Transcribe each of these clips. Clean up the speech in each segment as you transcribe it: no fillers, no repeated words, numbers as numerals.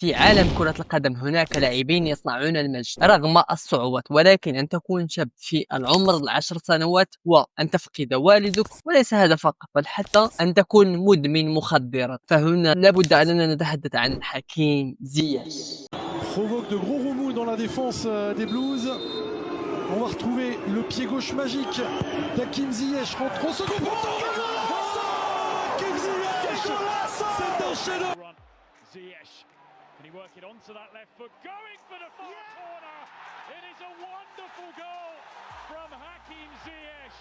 في عالم كرة القدم هناك لاعبين يصنعون المجد رغم الصعوبات، ولكن أن تكون شاب في العمر العشر سنوات وأن تفقد والدك وليس هذا فقط، بل حتى أن تكون مدمن مخدرات. فهنا لابد أننا نتحدث عن حكيم زياش. Provoque de gros remous dans la défense des Blues. On va retrouver le pied gauche magique d'Hakim Ziyech. Rentre au second poteau. Hakim Ziyech, c'est un chef-d'œuvre. Ziyech, can he work it onto that left foot? Going for the far corner. It is a wonderful goal from Hakim Ziyech.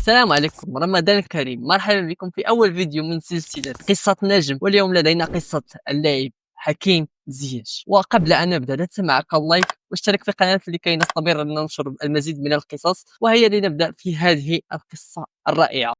السلام عليكم، رمضان كريم، مرحبا بكم في أول فيديو من سلسلة قصة نجم. واليوم لدينا قصة اللاعب حكيم زياش. وقبل أن نبدأ لا تنسى معك اللايك واشترك في القناة لكي نستمر أن ننشر المزيد من القصص. وهيا لنبدأ في هذه القصة الرائعة.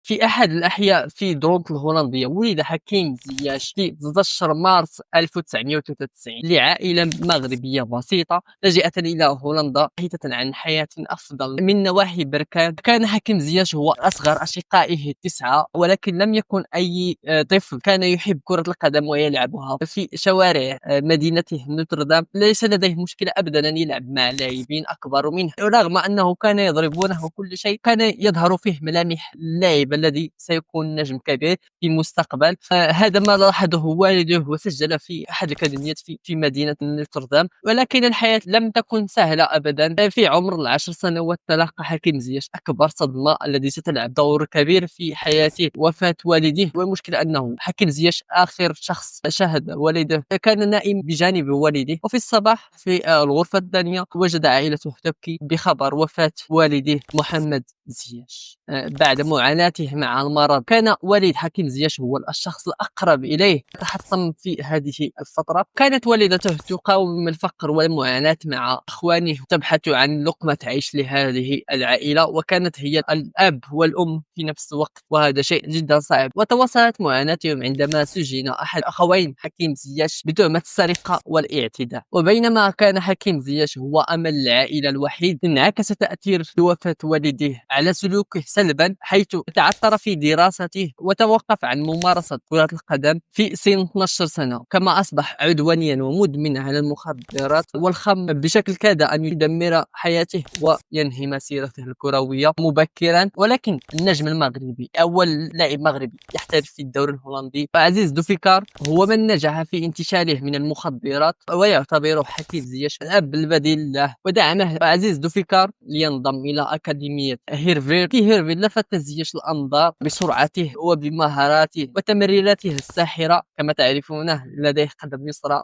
في أحد الأحياء في درونت الهولندية ولد حكيم زياش في 19 مارس 1993 لعائلة مغربية بسيطة لجأت إلى هولندا بحثا عن حياة أفضل من نواحي بركان. كان حكيم زياش هو أصغر أشقائه التسعة، ولكن لم يكن أي طفل كان يحب كرة القدم ويلعبها في شوارع مدينته نوتردام. ليس لديه مشكلة أبدا أن يلعب مع لاعبين أكبر منه، رغم أنه كان يضربونه وكل شيء. كان يظهر فيه ملامح اللاعب الذي سيكون نجم كبير في المستقبل. هذا ما لاحظه والده وسجل في أحد الأكاديميات في مدينة نوتردام. ولكن الحياة لم تكن سهلة أبدا. في عمر العشر سنوات تلقى حكيم زياش أكبر صدمة الذي ستلعب دور كبير في حياته، وفاة والده. والمشكلة أنه حكيم زياش آخر شخص شاهد والده. كان نائم بجانب والده، وفي الصباح في الغرفة الثانية وجد عائلته تبكي بخبر وفاة والده محمد زياش بعد معاناته مع المرض. كان والد حكيم زياش هو الشخص الأقرب إليه. تحطم في هذه الفترة. كانت والدته تقاوم الفقر والمعاناة مع أخوانه، تبحث عن لقمة عيش لهذه العائلة، وكانت هي الأب والأم في نفس الوقت، وهذا شيء جدا صعب. وتواصلت معاناتهم عندما سجن أحد أخوين حكيم زياش بتهمة السرقة والاعتداء. وبينما كان حكيم زياش هو أمل العائلة الوحيد، انعكس تأثير وفاة والده على سلوكه سلبا، حيث تعثر في دراسته وتوقف عن ممارسة كرة القدم في سن 12 سنة. كما أصبح عدوانيا ومدمنا على المخدرات والخمر بشكل كاد أن يدمر حياته وينهي مسيرته الكروية مبكرا. ولكن النجم المغربي، أول لاعب مغربي يحترف في الدوري الهولندي، عزيز دوفيكار، هو من نجح في انتشاله من المخدرات، ويعتبر حكيم زياش الأب البديل له. ودعمه عزيز دوفيكار لينضم إلى أكاديمية هيرفيل. في هيرفيل لفت زياش الأنظار بسرعته وبمهاراته وتمريراته الساحرة، كما تعرفونه لديه قدم يسرى.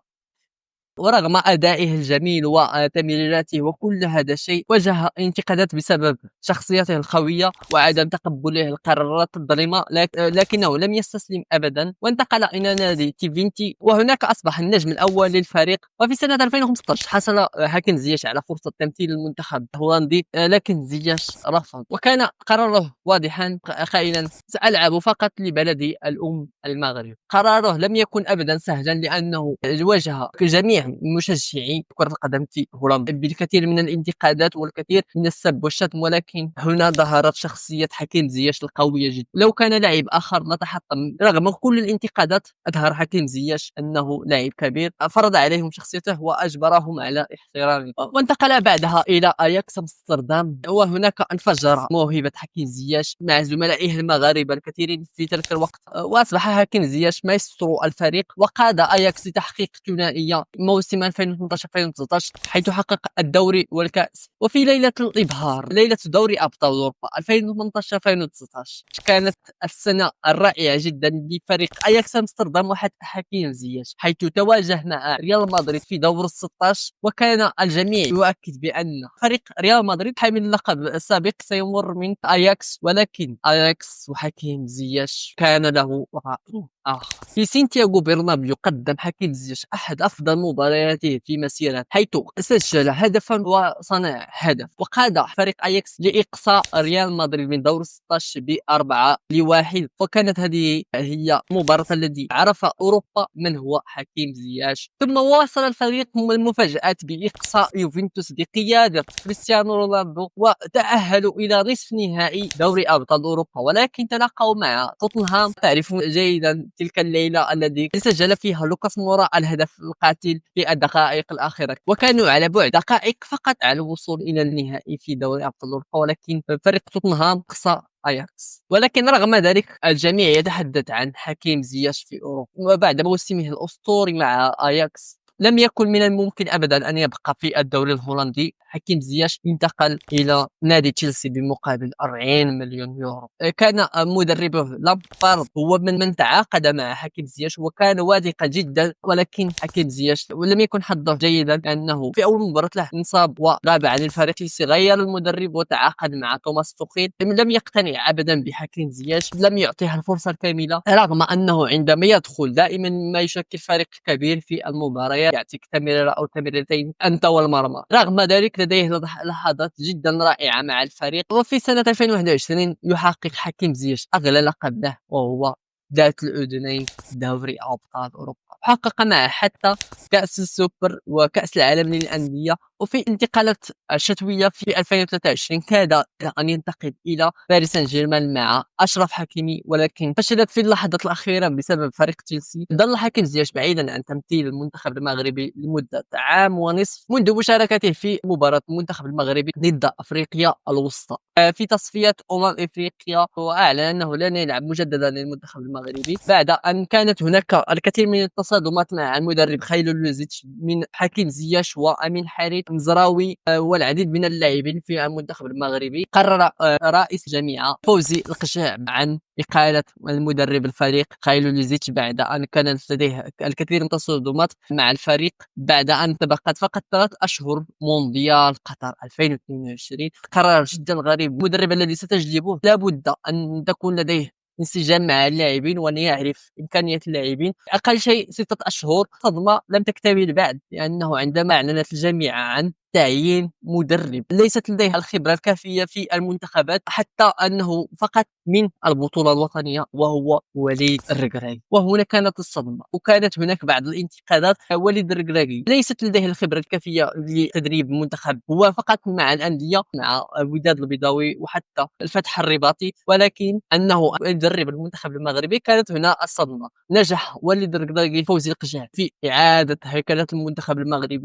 ورغم أدائه الجميل وتمريراته وكل هذا الشيء، واجه انتقادات بسبب شخصيته القوية وعدم تقبله القرارات الظالمة. لكنه لم يستسلم أبدا وانتقل إلى نادي تيفينتي، وهناك أصبح النجم الأول للفريق. وفي سنة 2015 حصل حكيم زياش على فرصة تمثيل المنتخب الهولندي، لكن زياش رفض، وكان قراره واضحا قائلا: سألعب فقط لبلدي الأم المغرب. قراره لم يكن أبدا سهلا، لأنه واجه جميع مشجعي كرة القدم في هولندا بالكثير من الانتقادات والكثير من السب والشتم. ولكن هنا ظهرت شخصية حكيم زياش القوية جدا. لو كان لاعب آخر لتحطم رغم كل الانتقادات. أظهر حكيم زياش أنه لاعب كبير، فرض عليهم شخصيته وأجبرهم على احترامه. وانتقل بعدها إلى أياكس أمستردام، وهناك انفجر موهبة حكيم زياش مع زملائه المغاربة الكثيرين في تلك الوقت. وأصبح حكيم زياش مايسترو الفريق، وقاد أياكس لتحقيق ثنائية موسم 2018-2019، حيث حقق الدوري والكأس. وفي ليلة الإبهار، ليلة دوري أبطال أوروبا 2018-2019، كانت السنة الرائعة جدا لفريق أياكس أمستردام وحتى حكيم زياش، حيث تواجه مع ريال مدريد في دور ال16. وكان الجميع يؤكد بأن فريق ريال مدريد حامل اللقب السابق سيمر من أياكس، ولكن أياكس وحكيم زياش كان له رأي آخر. في سانتياغو برنابيو قدم حكيم زياش أحد أفضل مبارياته في مسيرته، حيث سجل هدفا وصنع هدف، وقاد فريق اياكس لإقصاء ريال مدريد من دور 16 ب4-1. وكانت هذه هي مباراة التي عرف أوروبا من هو حكيم زياش. ثم واصل الفريق المفاجآت بإقصاء يوفنتوس بقيادة كريستيانو رونالدو، وتأهلوا إلى نصف نهائي دوري أبطال أوروبا، ولكن تلاقوا مع توتنهام. تعرفون جيدا تلك الليلة التي سجل فيها لوكاس مورا الهدف القاتل في الدقائق الأخيرة، وكانوا على بعد دقائق فقط على الوصول إلى النهائي في دوري أبطال أوروبا، ولكن فريق توتنهام أقصى اياكس. ولكن رغم ذلك الجميع يتحدث عن حكيم زياش في اوروبا، وبعد موسمه الاسطوري مع اياكس لم يكن من الممكن ابدا ان يبقى في الدوري الهولندي. حكيم زياش انتقل الى نادي تشيلسي بمقابل 40 مليون يورو. كان مدربه لامبارد هو من تعاقد مع حكيم زياش، وكان واثقا جدا، ولكن حكيم زياش لم يكن حظه جيدا، لانه في اول مباراه له انصاب وغاب عن الفريق. تشيلسي غير المدرب وتعاقد مع توماس توخيل، لم يقتنع ابدا بحكيم زياش، لم يعطيه الفرصه الكامله، رغم انه عندما يدخل دائما ما يشكل فريق كبير في المباريات، يعطيك تمريره او تمريرتين انت والمرمى. رغم ذلك لديه لحظات جدا رائعه مع الفريق، وفي سنه 2021 يحقق حكيم زياش اغلى لقب له، وهو ذات الأذنين دوري أبطال أوروبا. حقق معه حتى كأس السوبر وكأس العالم للأندية. وفي الانتقالات الشتوية في 2023 كاد أن ينتقل إلى باريس سان جيرمان مع أشرف حكيمي، ولكن فشلت في اللحظة الأخيرة بسبب فريق تشيلسي. ظل حكيم زياش بعيدا عن تمثيل المنتخب المغربي لمدة عام ونصف، منذ مشاركته في مباراة المنتخب المغربي ضد أفريقيا الوسطى في تصفيات أفريقيا، وأعلن أنه لن يلعب مجددا للمنتخب المغربي بعد أن كانت هناك الكثير من التصادمات مع المدرب خايلو لوزيتش من حكيم زياش وأمين حريت مزراوي والعديد من اللاعبين في المنتخب المغربي. قرر رئيس الجامعة فوزي القجاع عن إقالة المدرب الفريق خايلو لوزيتش بعد أن كانت لديه الكثير من التصادمات مع الفريق، بعد أن تبقت فقط 3 أشهر مونديال قطر 2022. قرار جدا غريب. المدرب الذي ستجلبه لابد أن تكون لديه انسجام مع اللاعبين وأن يعرف إمكانيات اللاعبين. أقل شيء 6 أشهر. صدمة لم تكتمل بعد، لأنه عندما أعلنت الجامعة عن تعيين مدرب ليست لديه الخبرة الكافية في المنتخبات، حتى أنه فقط من البطولة الوطنية، وهو وليد الركراكي. وهنا كانت الصدمة، وكانت هناك بعض الانتقادات. وليد الركراكي ليست لديه الخبرة الكافية لتدريب المنتخب، هو فقط مع الأندية مع الوداد البيضاوي وحتى الفتح الرباطي، ولكن أنه يدرب المنتخب المغربي كانت هنا الصدمة. نجح وليد الركراكي فوزي القجاع في إعادة هيكلة المنتخب المغربي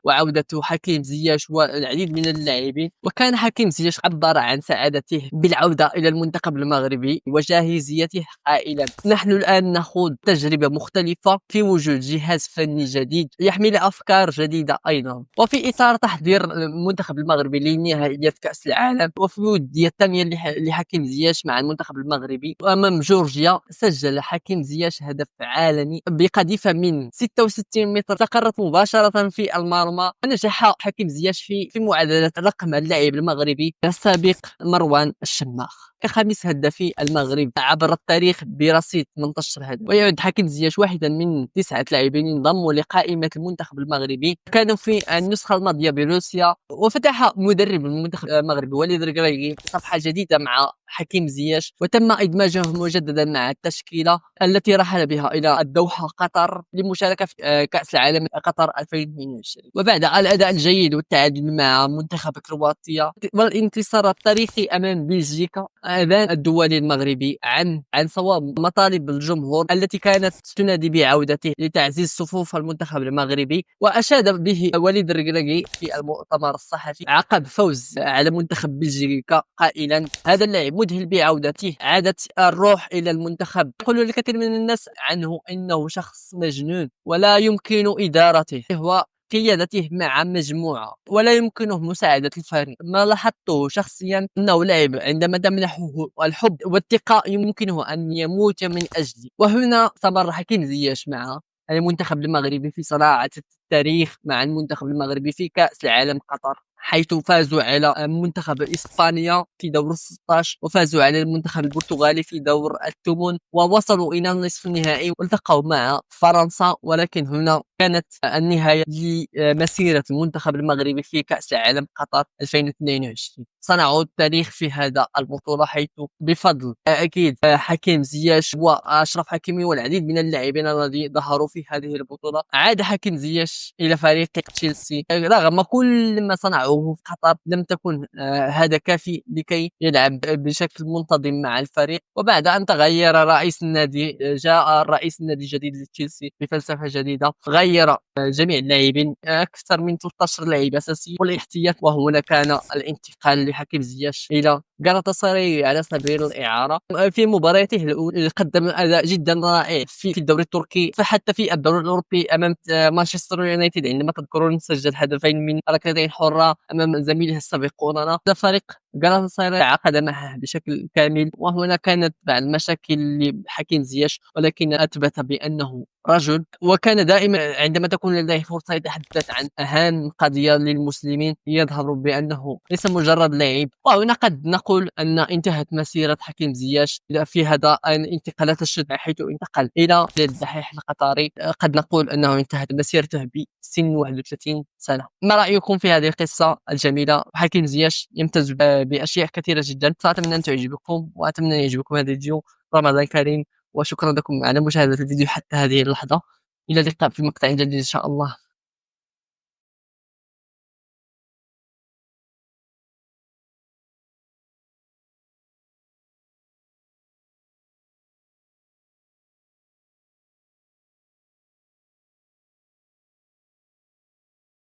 وعودة حكيم زياش والعديد من اللاعبين. وكان حكيم زياش عبر عن سعادته بالعودة إلى المنتخب المغربي وجاهزيته قائلا: نحن الآن نخوض تجربة مختلفة في وجود جهاز فني جديد يحمل أفكار جديدة أيضا. وفي إطار تحضير المنتخب المغربي لنهائيات كأس العالم وفي الودية الثانية لحكيم زياش مع المنتخب المغربي أمام جورجيا، سجل حكيم زياش هدف عالمي بقذيفة من 66 متر استقرت مباشرة في المرمى. ونجح حكيم زياش في معادلة رقم اللاعب المغربي السابق مروان الشماخ كخامس هدافي المغرب عبر التاريخ برصيد 18 هدف. ويعد حكيم زياش واحدا من 9 لاعبين انضموا لقائمة المنتخب المغربي كانوا في النسخة الماضية بروسيا. وفتح مدرب المنتخب المغربي وليد الركراكي صفحة جديدة مع حكيم زياش، وتم إدماجه مجددا مع التشكيلة التي رحل بها إلى الدوحة قطر لمشاركة في كأس العالم قطر 2022. وبعد الأداء الجيد والتعادل مع منتخب كرواتيا والانتصار التاريخي أمام بلجيكا، أذان الدولي المغربي عن صواب مطالب الجمهور التي كانت تنادي بعودته لتعزيز صفوف المنتخب المغربي. وأشاد به وليد الركراكي في المؤتمر الصحفي عقب فوز على منتخب بلجيكا قائلا: هذا اللاعب مذهل بعودته، عادت الروح إلى المنتخب. يقول الكثير من الناس عنه إنه شخص مجنون ولا يمكن إدارته وقيادته مع مجموعة، ولا يمكنه مساعدة الفريق. ما لاحظته شخصيا أنه لاعب عندما تمنحه الحب والثقة يمكنه أن يموت من أجله. وهنا استمر حكيم زياش مع المنتخب المغربي في صراعة التاريخ مع المنتخب المغربي في كأس العالم قطر حيث فازوا على منتخب إسبانيا في دور ال16 وفازوا على المنتخب البرتغالي في دور الثمن ووصلوا إلى نصف النهائي والتقوا مع فرنسا، ولكن هنا كانت النهاية لمسيرة المنتخب المغربي في كأس العالم قطر 2022. صنعوا التاريخ في هذا البطولة، حيث بفضل أكيد حكيم زياش وأشرف حكيمي والعديد من اللاعبين الذين ظهروا في هذه البطولة. عاد حكيم زياش إلى فريق تشيلسي رغم كل ما صنعوه في قطر، لم تكن هذا كافي لكي يلعب بشكل منتظم مع الفريق. وبعد أن تغير رئيس النادي، جاء رئيس النادي الجديد لتشيلسي بفلسفة جديدة، غير جميع اللاعبين، أكثر من 13 لاعب أساسي والاحتياط، وهنا كان الانتقال لحكيم زياش إلى galatasaray على سبيل الإعارة. في مبارياته الأولى قدم أداء جدا رائع في الدوري التركي، فحتى في الدوري الأوروبي أمام مانشستر يونايتد عندما تذكرون سجل هدفين من ركلتين حرة أمام زميله السابق اونانا. هذا فريق galatasaray تعاقد معه بشكل كامل، وهنا كانت بعض المشاكل لحكيم زياش، ولكن أثبت بأنه رجل، وكان دائما عندما تكون لديه فرصة يتحدث عن أهم قضية للمسلمين، يظهر بأنه ليس مجرد لاعب. وهنا قد نقول أن انتهت مسيرة حكيم زياش في هذا الانتقالات الشتاء، حيث انتقل إلى الدحيح القطري. قد نقول أنه انتهت مسيرته بسن 31 سنة. ما رأيكم في هذه القصة الجميلة؟ حكيم زياش يمتاز بأشياء كثيرة جدا، فأتمنى أن تعجبكم وأتمنى أن يعجبكم هذا الفيديو. رمضان كريم، وشكرا لكم على مشاهدة الفيديو حتى هذه اللحظة. إلى اللقاء في مقطع جديد إن شاء الله.